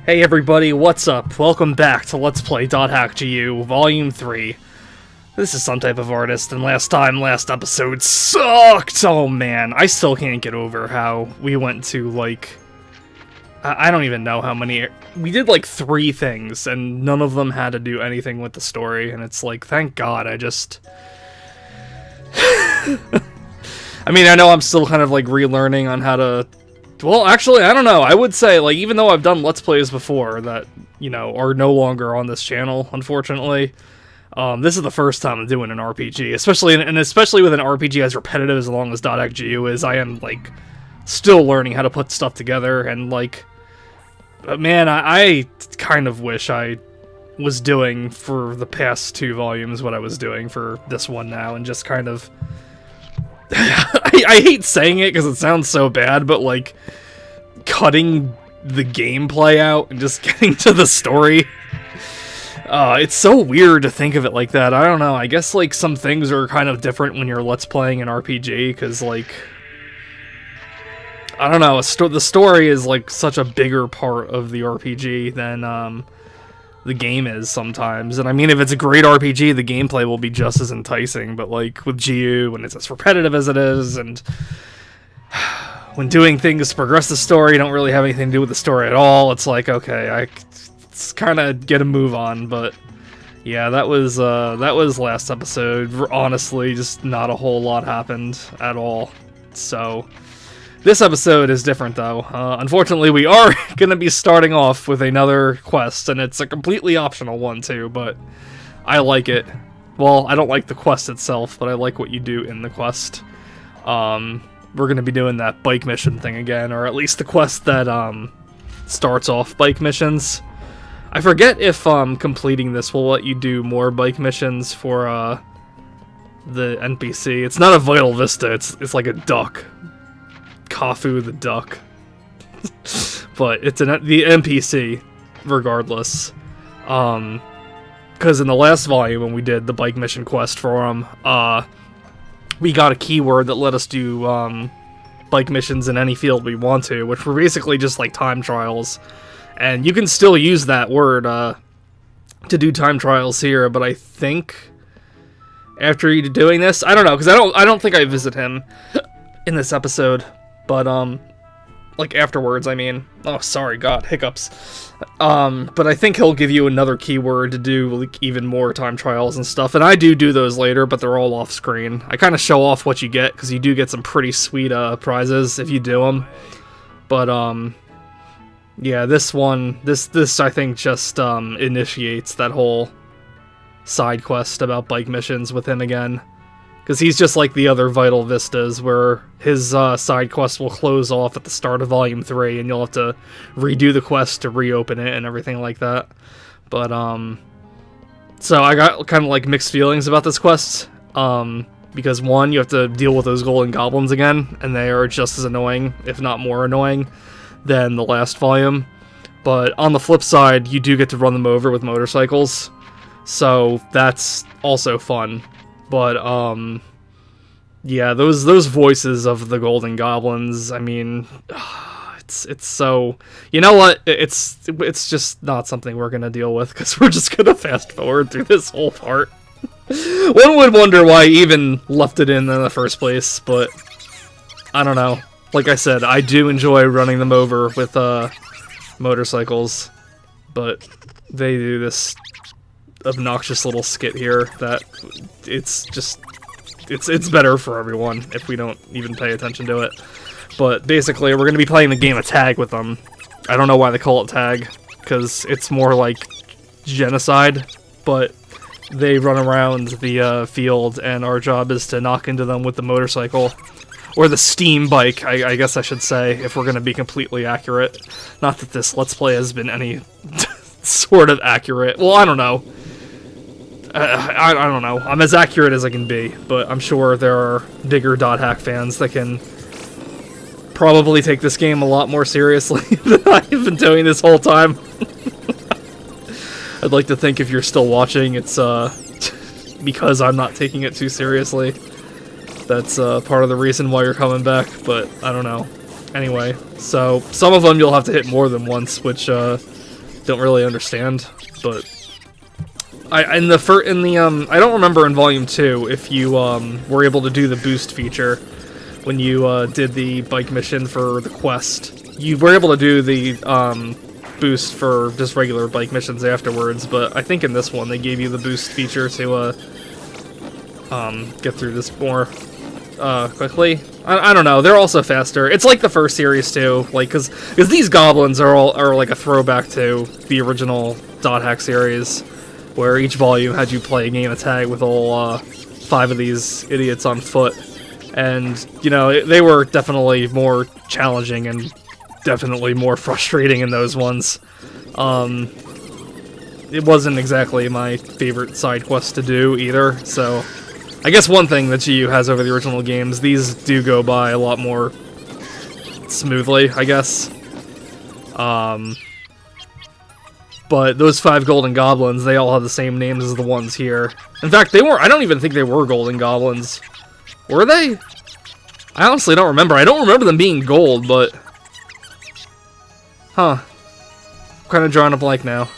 Hey everybody, what's up? Welcome back to Let's Play .hack.gu Volume 3. This is some type of artist, and last episode sucked! Oh man, I still can't get over how we went to, like... I don't even know how many... We did, like, 3 things, and none of them had to do anything with the story, and it's like, thank God, I just... I mean, I know I'm still kind of, like, relearning on how to... Well, actually, I don't know. I would say, like, even though I've done Let's Plays before that, you know, are no longer on this channel, unfortunately, this is the first time I'm doing an RPG, especially with an RPG as repetitive as long as .hack.gu is. I am, like, still learning how to put stuff together, and, like, man, I kind of wish I was doing for the past 2 volumes what I was doing for this one now, and just kind of... I hate saying it because it sounds so bad, but, like, cutting the gameplay out and just getting to the story. It's so weird to think of it like that. I don't know. I guess, like, some things are kind of different when you're Let's Playing an RPG, because, like... I don't know, the story is, like, such a bigger part of the RPG than, the game is sometimes. And I mean, if it's a great RPG, the gameplay will be just as enticing, but like with GU, when it's as repetitive as it is, and when doing things to progress the story don't really have anything to do with the story at all, it's like, okay, it's kind of get a move on. But yeah, that was last episode. Honestly, just not a whole lot happened at all. So this episode is different, though. Unfortunately, we are going to be starting off with another quest, and it's a completely optional one, too, but I like it. Well, I don't like the quest itself, but I like what you do in the quest. We're going to be doing that bike mission thing again, or at least the quest that starts off bike missions. I forget if completing this will let you do more bike missions for the NPC. It's not a Vital Vista, it's like a duck. Kafu the duck. But it's the NPC, regardless. Because in the last volume, when we did the bike mission quest for him, we got a keyword that let us do bike missions in any field we want to, which were basically just like time trials. And you can still use that word to do time trials here, but I think after you doing this, I don't know, because I don't think I visit him in this episode. But, like, afterwards, I mean. Oh, sorry, God, hiccups. But I think he'll give you another keyword to do, like, even more time trials and stuff. And I do those later, but they're all off-screen. I kind of show off what you get, because you do get some pretty sweet, prizes if you do them. But, yeah, this one, this I think, just, initiates that whole side quest about bike missions with him again. Because he's just like the other Vital Vistas, where his side quest will close off at the start of Volume 3, and you'll have to redo the quest to reopen it and everything like that. But, so I got kind of like mixed feelings about this quest, because one, you have to deal with those golden goblins again, and they are just as annoying, if not more annoying, than the last volume. But on the flip side, you do get to run them over with motorcycles, so that's also fun. But, yeah, those voices of the Golden Goblins, I mean, it's so... You know what? It's just not something we're gonna deal with, because we're just gonna fast forward through this whole part. One would wonder why I even left it in the first place, but I don't know. Like I said, I do enjoy running them over with, motorcycles, but they do this obnoxious little skit here that it's just it's better for everyone if we don't even pay attention to it. But basically, we're gonna be playing the game of tag with them. I don't know why they call it tag, because it's more like genocide, but they run around the field, and our job is to knock into them with the motorcycle, or the steam bike, I guess I should say, if we're gonna be completely accurate. Not that this Let's Play has been any sort of accurate. Well, I don't know. I don't know. I'm as accurate as I can be, but I'm sure there are bigger .hack fans that can probably take this game a lot more seriously than I've been doing this whole time. I'd like to think if you're still watching, it's because I'm not taking it too seriously. That's part of the reason why you're coming back, but I don't know. Anyway, so some of them you'll have to hit more than once, which don't really understand, but I don't remember in Volume 2 if you were able to do the boost feature when you did the bike mission for the quest. You were able to do the boost for just regular bike missions afterwards, but I think in this one they gave you the boost feature to get through this more quickly. I don't know, they're also faster. It's like the first series too, like because these goblins are like a throwback to the original Dot Hack series, where each volume had you play a game of tag with all 5 of these idiots on foot. And, you know, they were definitely more challenging and definitely more frustrating in those ones. It wasn't exactly my favorite side quest to do either, so I guess one thing that GU has over the original games, these do go by a lot more smoothly, I guess. But those 5 golden goblins, they all have the same names as the ones here. In fact, I don't even think they were golden goblins. Were they? I honestly don't remember. I don't remember them being gold, but... Huh. I'm kind of drawing a blank now.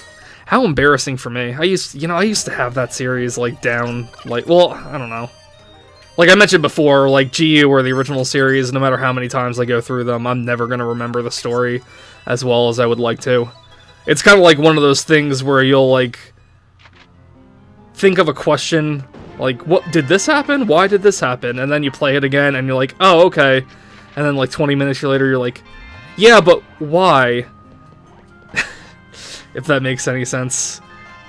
How embarrassing for me. I used to have that series, like, down, like, well, I don't know. Like I mentioned before, like, GU or the original series, no matter how many times I go through them, I'm never going to remember the story as well as I would like to. It's kind of like one of those things where you'll, like, think of a question, like, what, did this happen? Why did this happen? And then you play it again, and you're like, oh, okay. And then, like, 20 minutes later, you're like, yeah, but why? If that makes any sense.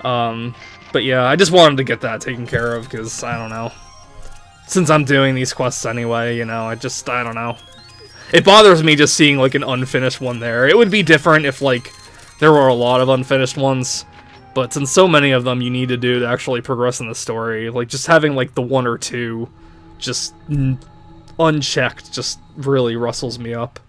But yeah, I just wanted to get that taken care of, because, I don't know. Since I'm doing these quests anyway, you know, I don't know. It bothers me just seeing, like, an unfinished one there. It would be different if, like, there were a lot of unfinished ones, but since so many of them you need to do to actually progress in the story, like, just having, like, the 1 or 2 just unchecked just really rustles me up.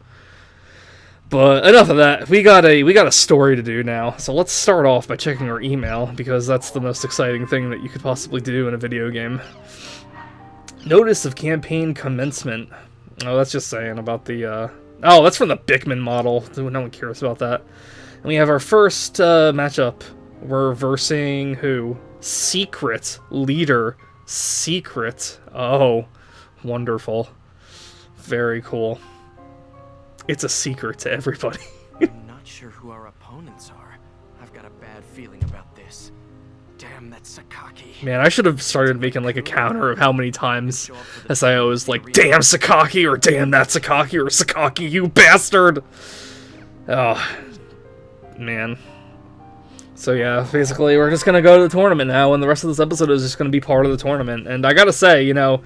But enough of that. We got a story to do now, so let's start off by checking our email, because that's the most exciting thing that you could possibly do in a video game. Notice of campaign commencement. Oh, that's just saying about the, oh, that's from the Bickman model. No one cares about that. And we have our first matchup. We're versing who? Secret. Leader. Secret. Oh, wonderful. Very cool. It's a secret to everybody. I'm not sure who our opponents are. I've got a bad feeling about this. Damn, that's Sakaki. Man, I should have started making like a counter of how many times SIO is like, damn Sakaki, or damn that Sakaki, or Sakaki, you bastard! Oh, man. So yeah, basically we're just gonna go to the tournament now, and the rest of this episode is just gonna be part of the tournament. And I gotta say, you know,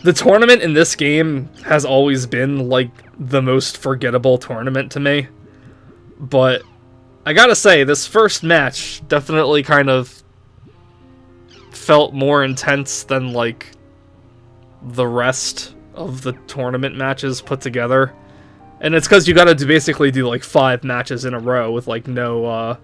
the tournament in this game has always been, like, the most forgettable tournament to me. But I gotta say, this first match definitely kind of felt more intense than, like, the rest of the tournament matches put together. And it's because you gotta basically do, like, 5 matches in a row with, like, no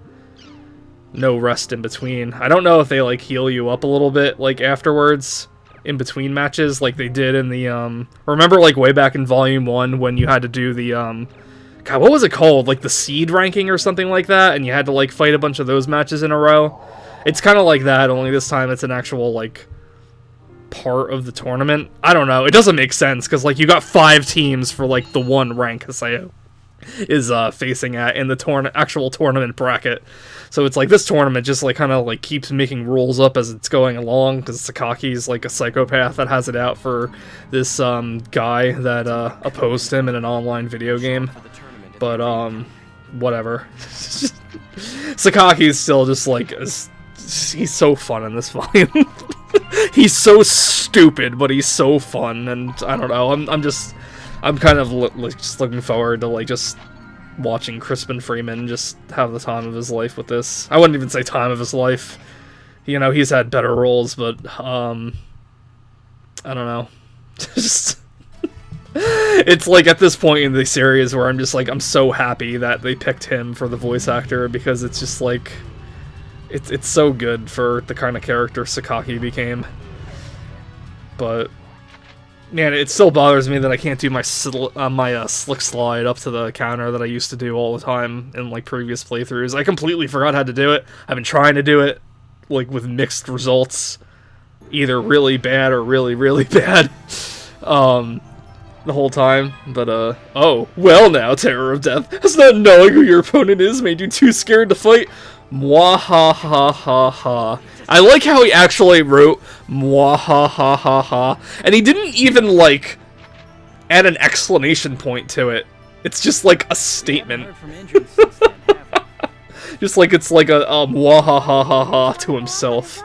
rest in between. I don't know if they, like, heal you up a little bit, like, afterwards, in between matches, like they did in the, remember, like, way back in Volume 1 when you had to do the, God, what was it called? Like, the seed ranking or something like that, and you had to, like, fight a bunch of those matches in a row? It's kind of like that, only this time it's an actual, like, part of the tournament. I don't know, it doesn't make sense, because, like, you got 5 teams for, like, the 1 rank Hasayo is, facing at in the actual tournament bracket. So it's like this tournament just, like, kind of, like, keeps making rules up as it's going along, because Sakaki's, like, a psychopath that has it out for this, guy that, opposed him in an online video game. But, whatever. Sakaki's still just, like, he's so fun in this volume. He's so stupid, but he's so fun, and I don't know, I'm kind of just looking forward to, like, just watching Crispin Freeman just have the time of his life with this. I wouldn't even say time of his life. You know, he's had better roles, but, I don't know. Just... It's like at this point in the series where I'm just like, I'm so happy that they picked him for the voice actor, because it's just like, it's so good for the kind of character Sakaki became. But Man, it still bothers me that I can't do my slick slide up to the counter that I used to do all the time in like previous playthroughs. I completely forgot how to do it. I've been trying to do it like with mixed results, either really bad or really, really bad, the whole time. But oh well, now Terror of Death. Has not knowing who your opponent is made you too scared to fight? Mwahahaha. I like how he actually wrote mwahahaha, and he didn't even, like, add an exclamation point to it. It's just like a statement. Just like it's like a mwahahaha to himself.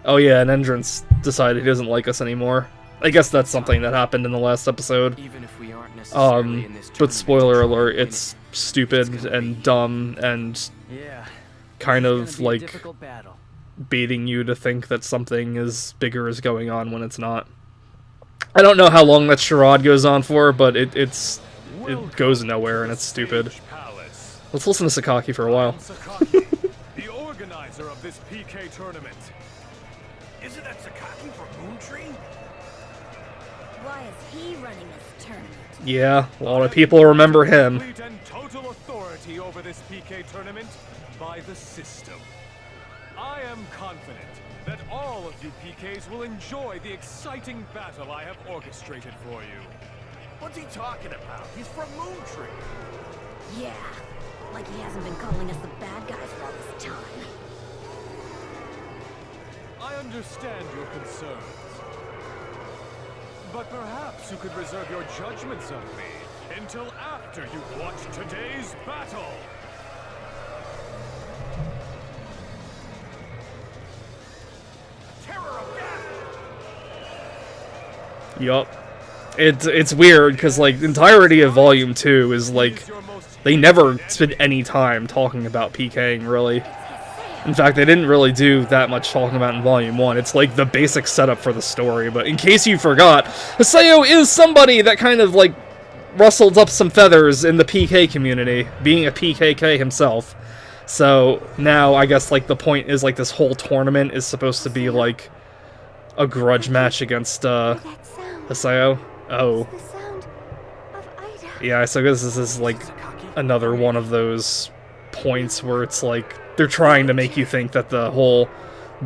Oh yeah, an entrance decided he doesn't like us anymore. I guess that's something that happened in the last episode. But spoiler alert, it's stupid and dumb and kind of like baiting you to think that something is bigger is going on when it's not. I don't know how long that charade goes on for, but it goes nowhere and it's stupid. Let's listen to Sakaki for a while. Sakaki, the organizer of this PK tournament. Isn't that Sakaki from Moontree? Why is he running this tournament? Yeah, a lot of people remember him. Complete and total authority over this PK tournament by the system. I am confident that all of you PKs will enjoy the exciting battle I have orchestrated for you. What's he talking about? He's from Moontree. Yeah, like he hasn't been calling us the bad guys all this time. I understand your concerns. But perhaps you could reserve your judgments of me until after you've watched today's battle. Terror of Death! Yup. It's weird, because, like, the entirety of Volume 2 is, like, they never spend any time talking about PKing, really. In fact, they didn't really do that much talking about in Volume 1. It's, like, the basic setup for the story, but in case you forgot, Haseo is somebody that kind of, like, rustled up some feathers in the PK community, being a PKK himself. So, now, I guess, like, the point is, like, this whole tournament is supposed to be, like, a grudge match against, Haseo. Oh. The sound of Ida. Yeah, so I guess this is, like, another one of those points where it's, like, they're trying to make you think that the whole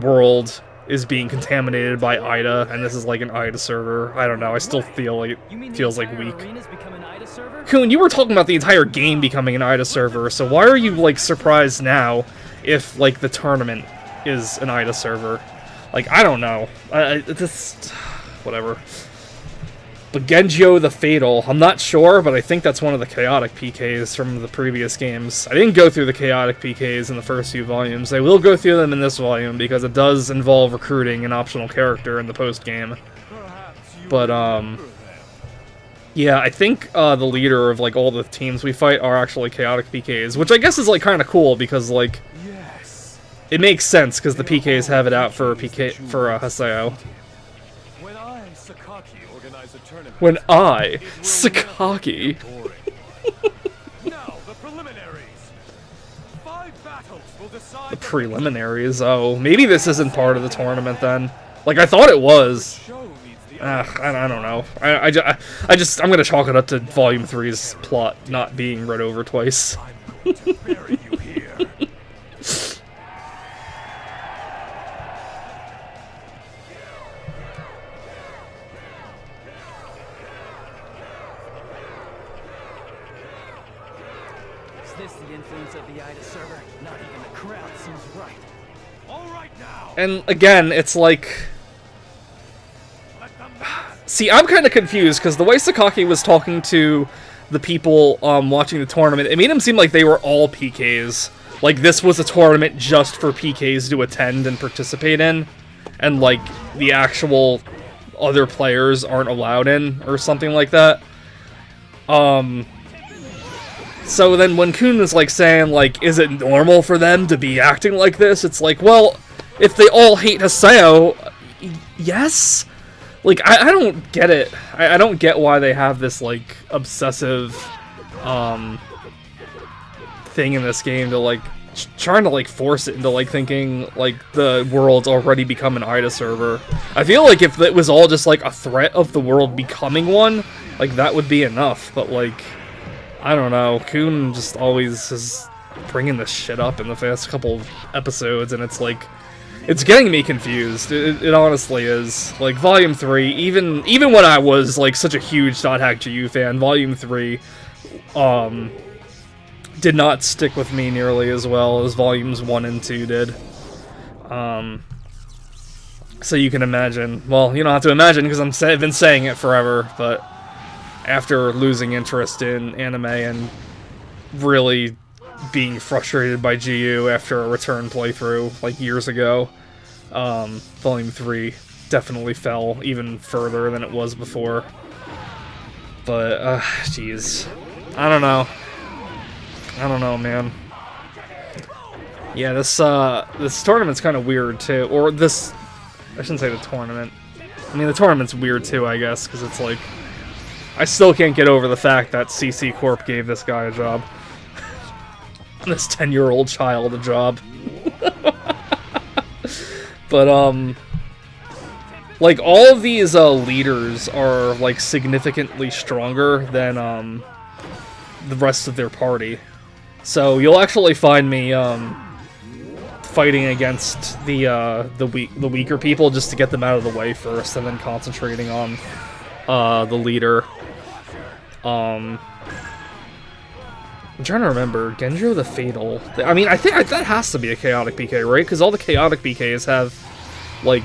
world is being contaminated by Ida, and this is, like, an Ida server. I don't know, I still feel like it feels, like, weak. Kun, you were talking about the entire game becoming an Ida server, so why are you, like, surprised now if, like, the tournament is an Ida server? Like, I don't know. Just... whatever. But Genjo the Fatal, I'm not sure, but I think that's one of the chaotic PKs from the previous games. I didn't go through the chaotic PKs in the first few volumes. I will go through them in this volume, because it does involve recruiting an optional character in the post-game. But, yeah, I think the leader of, like, all the teams we fight are actually chaotic PKs, which I guess is, like, kind of cool, because, like, it makes sense, because the PKs have it out for Haseo. When I, Sakaki... Now, the preliminaries. 5 battles will decide The preliminaries? Oh, maybe this isn't part of the tournament then. Like, I thought it was. I don't know. I'm gonna chalk it up to Volume 3's plot not being read over twice. I'm going to bury you here. Is this the influence of the Ida server? Not even the crowd seems right. All right now. And again, it's like... See, I'm kind of confused, because the way Sakaki was talking to the people watching the tournament, it made him seem like they were all PKs. Like, this was a tournament just for PKs to attend and participate in, and, like, the actual other players aren't allowed in, or something like that. So then when Kun is, like, saying, like, is it normal for them to be acting like this? It's like, well, if they all hate Haseo, yes? Like, I don't get it. I don't get why they have this, like, obsessive, thing in this game to, like, trying to like force it into like thinking like the world's already become an IDA server. I feel like if it was all just like a threat of the world becoming one, like that would be enough. But like, I don't know. Kun just always is bringing this shit up in the past couple of episodes, and it's like, it's getting me confused. It honestly is. Like Volume 3, even when I was like such a huge .hack GU fan, Volume 3, did not stick with me nearly as well as Volumes 1 and 2 did. So you can imagine, well, you don't have to imagine because I've been saying it forever, but after losing interest in anime and really being frustrated by GU after a return playthrough like years ago, Volume 3 definitely fell even further than it was before. But, jeez. I don't know, man. Yeah, this tournament's kind of weird, too. Or this... I shouldn't say the tournament. I mean, the tournament's weird, too, I guess, because it's like... I still can't get over the fact that CC Corp gave this guy a job. This 10-year-old child a job. But, like, all of these, leaders are, like, significantly stronger than, the rest of their party. So you'll actually find me fighting against the weaker people just to get them out of the way first, and then concentrating on the leader. I'm trying to remember Genjo the Fatal. I mean, I think that has to be a chaotic PK, right? Because all the chaotic PKs have like,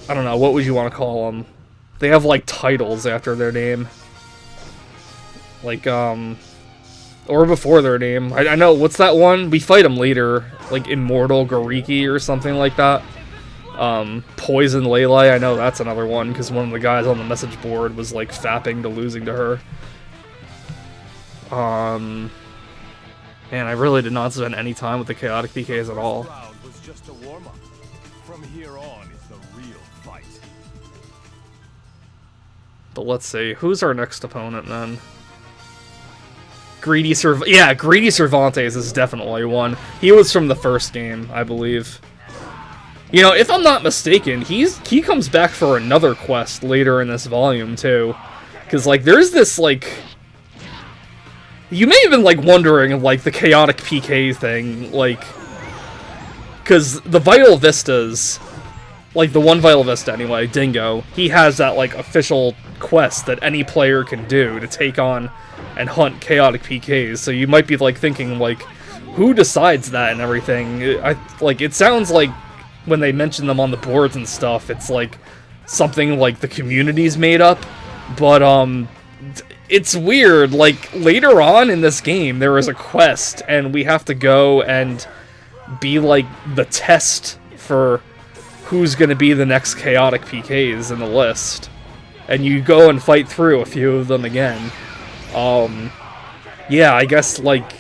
I don't know, what would you want to call them? They have like titles after their name. Like, or before their name. I know, what's that one? We fight him later, like Immortal Gariki or something like that. Poison Lele, I know that's another one, because one of the guys on the message board was, like, fapping to losing to her. Man, I really did not spend any time with the chaotic PKs at all. Was just a warm-up. From here on is the real fight. But let's see, who's our next opponent, then? Greedy Cervantes is definitely one. He was from the first game, I believe. You know, if I'm not mistaken, he comes back for another quest later in this volume, too. Because, like, there's this, like... You may have been, like, wondering, like, the chaotic PK thing, like... Because the Vital Vistas... Like, the one Vital Vista, anyway, Dingo, he has that, like, official quest that any player can do to take on and hunt chaotic PKs, so you might be, like, thinking, like, who decides that and everything? It sounds like when they mention them on the boards and stuff, it's, like, something, like, the community's made up, but, it's weird, like, later on in this game, there is a quest, and we have to go and be, like, the test for who's gonna be the next chaotic PKs in the list. And you go and fight through a few of them again. Yeah, I guess, like,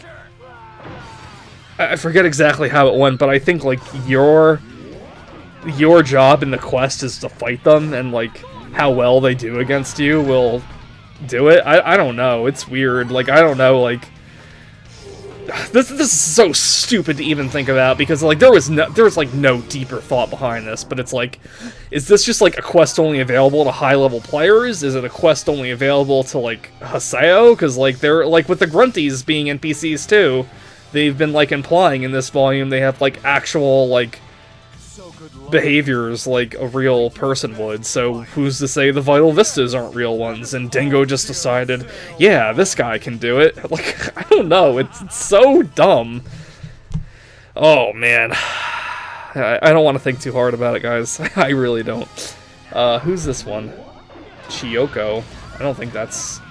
I forget exactly how it went, but I think, like, your job in the quest is to fight them, and, like, how well they do against you will do it. I don't know, it's weird, like, I don't know, like, this is so stupid to even think about, because, like, there was like, no deeper thought behind this, but it's like, is this just, like, a quest only available to high-level players? Is it a quest only available to, like, Haseo? Because, like, they're, like, with the Grunties being NPCs, too, they've been, like, implying in this volume they have, like, actual, like, behaviors like a real person would, so who's to say the Vital Vistas aren't real ones, and Dingo just decided, yeah, this guy can do it. Like, I don't know, it's so dumb. Oh, man. I don't want to think too hard about it, guys. I really don't. Who's this one? Chiyoko. I don't think that's...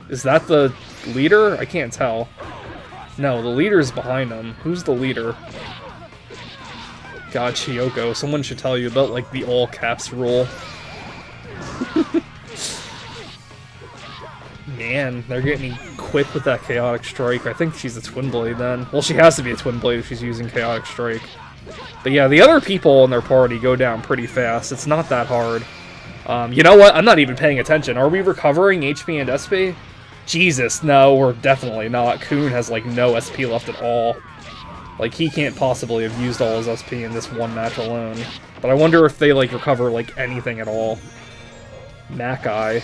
Is that the leader? I can't tell. No, the leader's behind him. Who's the leader? God, Chiyoko, someone should tell you about, like, the all-caps rule. Man, they're getting me quick with that Chaotic Strike. I think she's a Twin Blade, then. Well, she has to be a Twin Blade if she's using Chaotic Strike. But yeah, the other people in their party go down pretty fast. It's not that hard. You know what? I'm not even paying attention. Are we recovering HP and SP? Jesus, no, we're definitely not. Kun has, like, no SP left at all. Like, he can't possibly have used all his SP in this one match alone. But I wonder if they, like, recover, like, anything at all. Makia?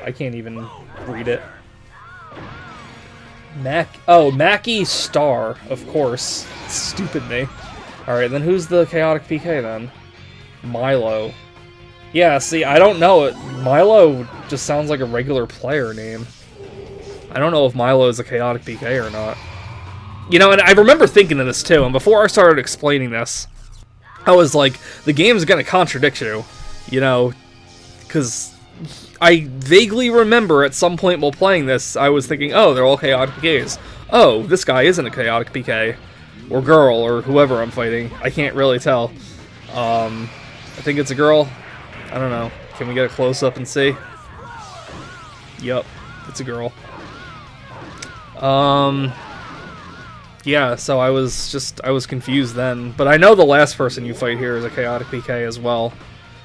I can't even read it. Mackie Star, of course. Stupid me. Alright, then who's the chaotic PK then? Milo. Yeah, see, I don't know it. Milo just sounds like a regular player name. I don't know if Milo is a chaotic PK or not. You know, and I remember thinking of this too, and before I started explaining this, I was like, the game's gonna contradict you, you know, because I vaguely remember at some point while playing this, I was thinking, oh, they're all chaotic PKs. Oh, this guy isn't a chaotic PK. Or girl, or whoever I'm fighting. I can't really tell. I think it's a girl. I don't know. Can we get a close-up and see? Yep, it's a girl. Yeah, so I was confused then. But I know the last person you fight here is a chaotic PK as well.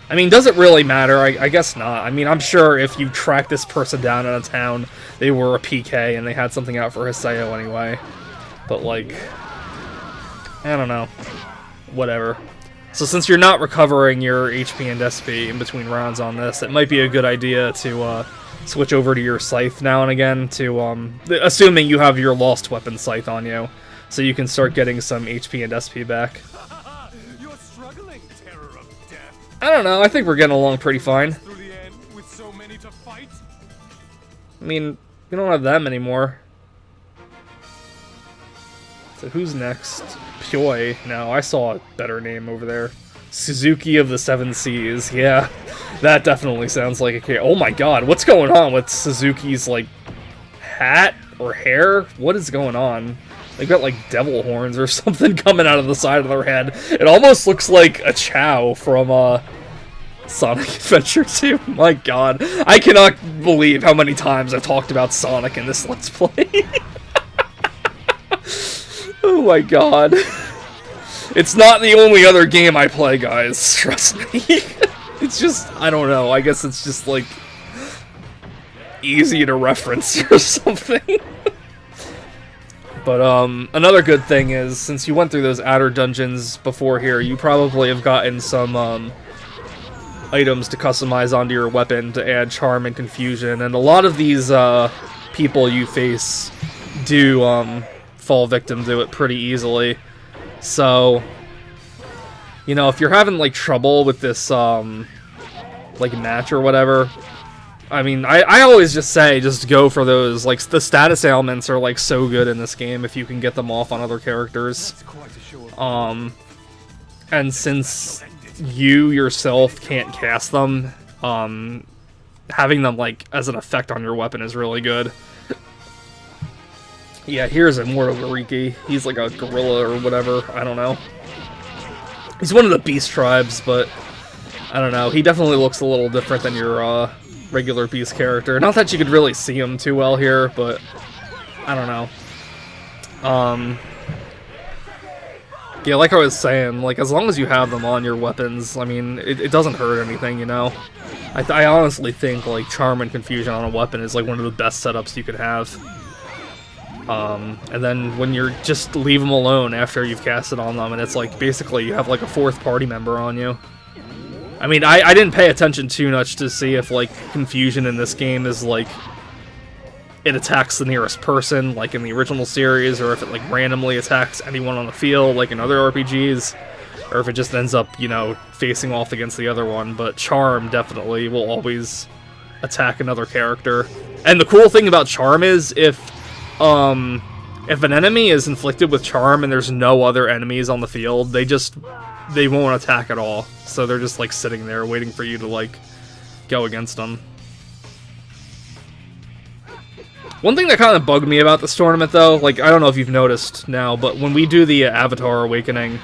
I mean, does it really matter? I guess not. I mean, I'm sure if you track this person down in a town, they were a PK and they had something out for Hiseo anyway. But, like, I don't know. Whatever. So since you're not recovering your HP and SP in between rounds on this, it might be a good idea to switch over to your Scythe now and again, to assuming you have your Lost Weapon Scythe on you, so you can start getting some HP and SP back. You're struggling, terror of death. I don't know, I think we're getting along pretty fine. Through the end with so many to fight. I mean, we don't have them anymore. So who's next? Pyoy. No, I saw a better name over there. Suzuki of the Seven Seas. Yeah, that definitely sounds like a kid. Oh my god, what's going on with Suzuki's, like, hat or hair? What is going on? They've got, like, devil horns or something coming out of the side of their head. It almost looks like a Chow from, Sonic Adventure 2. My god. I cannot believe how many times I've talked about Sonic in this Let's Play. Oh my god. It's not the only other game I play, guys. Trust me. It's just, I don't know. I guess it's just, like, easy to reference or something. But, another good thing is, since you went through those outer dungeons before here, you probably have gotten some, items to customize onto your weapon to add charm and confusion. And a lot of these, people you face do, fall victim to it pretty easily. So, you know, if you're having, like, trouble with this, like, match or whatever, I mean, I always just say, just go for those, like, the status ailments are, like, so good in this game if you can get them off on other characters. And since you yourself can't cast them, having them, like, as an effect on your weapon is really good. Yeah, here's Immortal Gariki. He's like a gorilla or whatever. I don't know. He's one of the beast tribes, but I don't know. He definitely looks a little different than your regular beast character. Not that you could really see him too well here, but I don't know. Yeah, like I was saying, like, as long as you have them on your weapons, I mean, it doesn't hurt anything, you know? I honestly think, like, Charm and Confusion on a weapon is, like, one of the best setups you could have. And then when you're just leave them alone after you've cast it on them, and it's like basically you have like a fourth party member on you. I mean, I didn't pay attention too much to see if like confusion in this game is like it attacks the nearest person like in the original series, or if it like randomly attacks anyone on the field like in other RPGs, or if it just ends up, you know, facing off against the other one. But Charm definitely will always attack another character. And the cool thing about Charm is if an enemy is inflicted with Charm and there's no other enemies on the field, they won't attack at all. So they're just like sitting there waiting for you to like go against them. One thing that kind of bugged me about this tournament though, like I don't know if you've noticed now, but when we do the Avatar Awakening,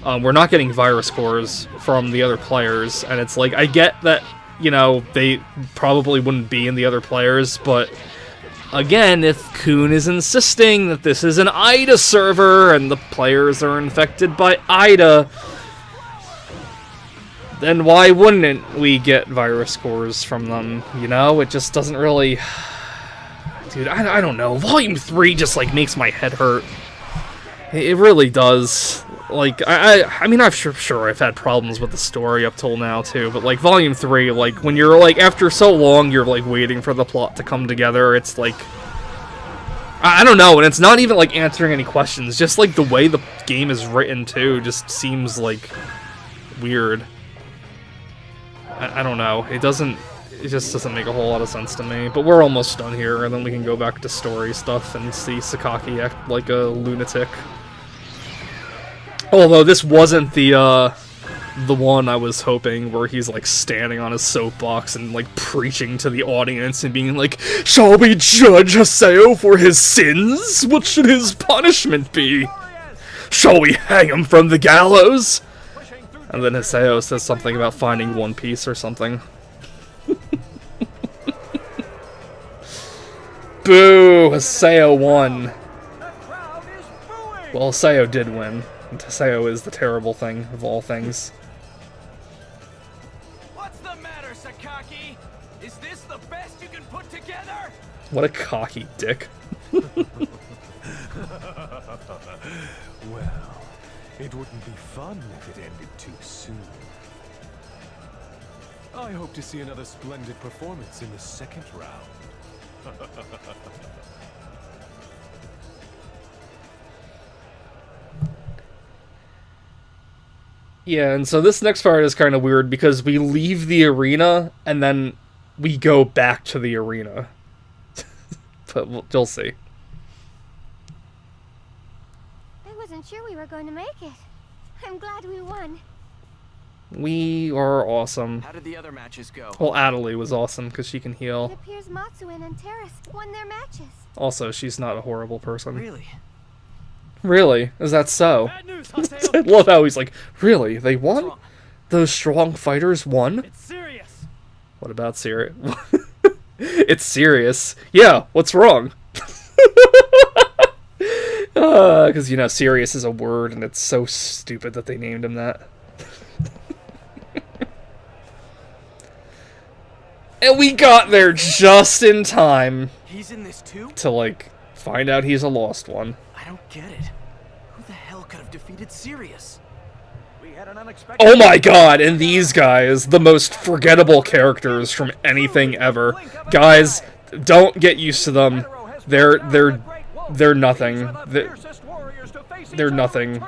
we're not getting virus cores from the other players, and it's like I get that, you know, they probably wouldn't be in the other players, but again, if Kun is insisting that this is an IDA server and the players are infected by IDA, then why wouldn't we get virus cores from them? You know, it just doesn't really Dude, I don't know. Volume 3 just, like, makes my head hurt. It really does. Like, I mean, sure I've had problems with the story up till now, too, but, like, Volume 3, like, when you're, like, after so long, you're, like, waiting for the plot to come together, it's, like... I don't know, and it's not even, like, answering any questions, just, like, the way the game is written, too, just seems, like, weird. I don't know. It just doesn't make a whole lot of sense to me. But we're almost done here, and then we can go back to story stuff and see Sakaki act like a lunatic. Although this wasn't the one I was hoping, where he's like standing on his soapbox and like preaching to the audience and being like, "Shall we judge Haseo for his sins? What should his punishment be? Shall we hang him from the gallows?" And then Haseo says something about finding One Piece or something. Boo! Haseo won. Well, Haseo did win. And Haseo is the terrible thing of all things. What's the matter, Sakaki? Is this the best you can put together? What a cocky dick. Well, it wouldn't be fun if it ended too soon. I hope to see another splendid performance in the second round. Yeah, and so this next part is kind of weird because we leave the arena and then we go back to the arena. But you'll see. I wasn't sure we were going to make it. I'm glad we won. We are awesome. How did the other matches go? Well, Adelie was awesome because she can It heal. appears Matsuen and Terrace won their matches. Also, she's not a horrible person. Really? Really? Is that so? Bad news, I Haseo! love how he's like, really? They What's won? wrong? Those strong fighters won? It's serious! What about serious? It's serious. Yeah, what's wrong? Because, you know, serious is a word, and it's so stupid that they named him that. And we got there just in time He's in this too? to, like, find out he's a lost one. I don't get it. Who the hell could have defeated Sirius? We had an unexpected... Oh my god, and these guys, the most forgettable characters from anything ever. Guys, don't get used to them. They're nothing. They're nothing.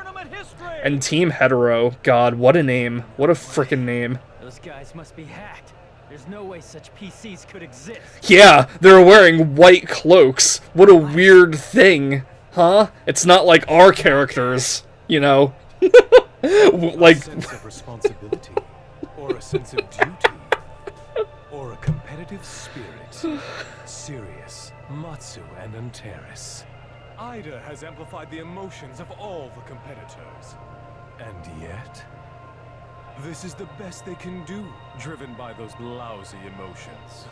And Team Hetero, god, what a name. What a frickin' name. Those guys must be hacked. There's no way such PCs could exist. Yeah, they're wearing white cloaks. What a weird thing. Huh? It's not like our characters, you know? Like... A sense of responsibility, or a sense of duty, or a competitive spirit. Sirius, Matsu, and Antares. Ida has amplified the emotions of all the competitors. And yet, this is the best they can do, driven by those lousy emotions.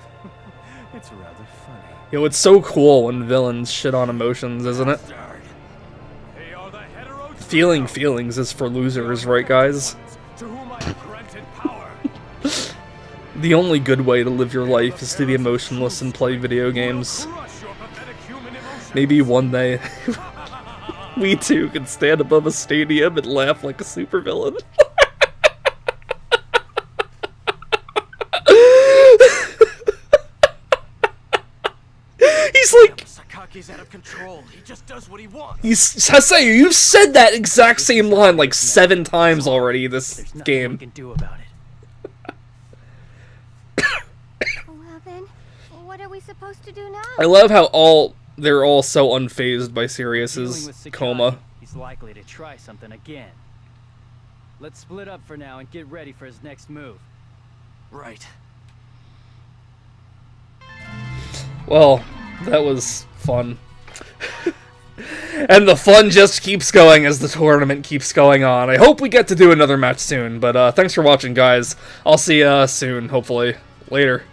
It's rather funny. Yo, it's so cool when villains shit on emotions, isn't it? They are the hetero Feeling feelings is for losers, right, guys? to whom I have granted power. The only good way to live your life is to be emotionless and play video games. Crush your pathetic human emotions. Maybe one day we too can stand above a stadium and laugh like a supervillain. He's like, Sakaki's out of control. He just does what he wants. Haseo, you've said that exact same line like 7 times already this There's nothing we game. can do about it. Well then, what are we supposed to do now? I love how they're all so unfazed by Dealing Sirius's with Sakaki, coma. He's likely to try something again. Let's split up for now and get ready for his next move. Right. Well, that was fun. And the fun just keeps going as the tournament keeps going on. I hope we get to do another match soon, but thanks for watching, guys. I'll see ya soon, hopefully. Later.